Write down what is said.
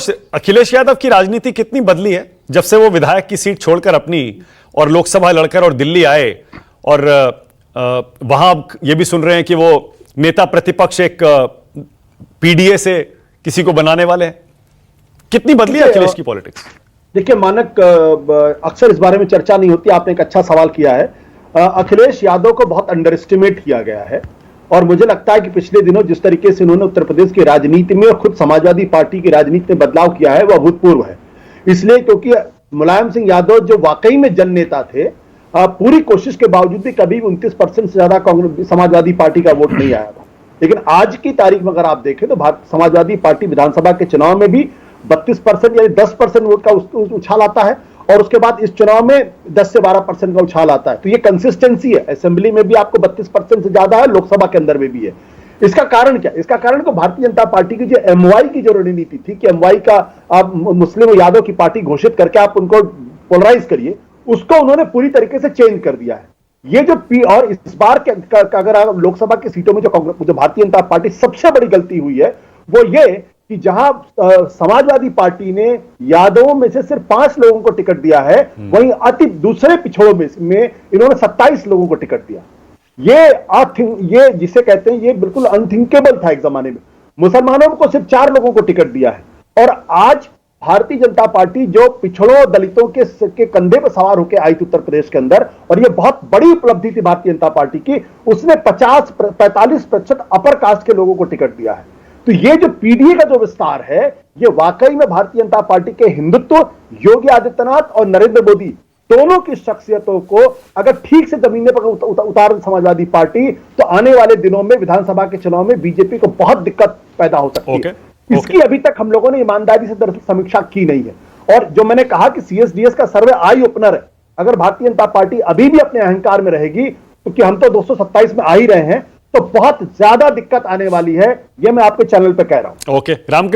संतोष, अखिलेश यादव की राजनीति कितनी बदली है जब से वो विधायक की सीट छोड़कर अपनी और लोकसभा लड़कर और दिल्ली आए, और वहां ये भी सुन रहे हैं कि वो नेता प्रतिपक्ष एक पीडीए से किसी को बनाने वाले हैं। कितनी बदली है अखिलेश की पॉलिटिक्स? देखिए मानक, अक्सर इस बारे में चर्चा नहीं होती, आपने एक अच्छा सवाल किया है। अखिलेश यादव को बहुत अंडर एस्टिमेट किया गया है, और मुझे लगता है कि पिछले दिनों जिस तरीके से उन्होंने उत्तर प्रदेश की राजनीति में और खुद समाजवादी पार्टी की राजनीति में बदलाव किया है वह अभूतपूर्व है। इसलिए क्योंकि मुलायम सिंह यादव जो वाकई में जननेता थे, पूरी कोशिश के बावजूद भी कभी 29% से ज्यादा कांग्रेस समाजवादी पार्टी का वोट नहीं आया था। लेकिन आज की तारीख में अगर आप देखें तो समाजवादी पार्टी विधानसभा के चुनाव में भी 32% यानी 10% वोट का उछाल आता है, और उसके बाद इस चुनाव में 10 से 12% का उछाल आता है। तो ये कंसिस्टेंसी है, असेंबली में भी आपको 32% से ज्यादा है, लोकसभा के अंदर में भी है। इसका कारण क्या? इसका कारण को भारतीय जनता पार्टी की जो एमवाई की जो रणनीति थी कि एमवाई का आप मुस्लिम यादव की पार्टी घोषित करके आप उनको पोलराइज करिए, उसको उन्होंने पूरी तरीके से चेंज कर दिया है। ये जो और इस बार के अगर आप लोकसभा की सीटों में जो भारतीय जनता पार्टी सबसे बड़ी गलती हुई है वो ये कि जहां समाजवादी पार्टी ने यादवों में से सिर्फ 5 लोगों को टिकट दिया है, वहीं अति दूसरे पिछड़ों में इन्होंने 27 लोगों को टिकट दिया। ये जिसे कहते हैं ये बिल्कुल अनथिंकेबल था एक जमाने में। मुसलमानों को सिर्फ 4 लोगों को टिकट दिया है, और आज भारतीय जनता पार्टी जो पिछड़ों दलितों के कंधे पर सवार होकर आई थी उत्तर प्रदेश के अंदर, और ये बहुत बड़ी उपलब्धि थी भारतीय जनता पार्टी की, उसने 45% अपर कास्ट के लोगों को टिकट दिया है। तो ये जो पीडीए का जो विस्तार है, ये वाकई में भारतीय जनता पार्टी के हिंदुत्व, योगी आदित्यनाथ और नरेंद्र मोदी दोनों की शख्सियतों को अगर ठीक से जमीन पर उतार समाजवादी पार्टी, तो आने वाले दिनों में विधानसभा के चुनाव में बीजेपी को बहुत दिक्कत पैदा हो सकती है। इसकी अभी तक हम लोगों ने ईमानदारी से दरअसल समीक्षा की नहीं है। और जो मैंने कहा कि सीएसडीएस का सर्वे आई ओपनर है, अगर भारतीय जनता पार्टी अभी भी अपने अहंकार में रहेगी, क्योंकि हम तो 227 में आ ही रहे हैं, तो बहुत ज्यादा दिक्कत आने वाली है, यह मैं आपके चैनल पे कह रहा हूं। ओके, राम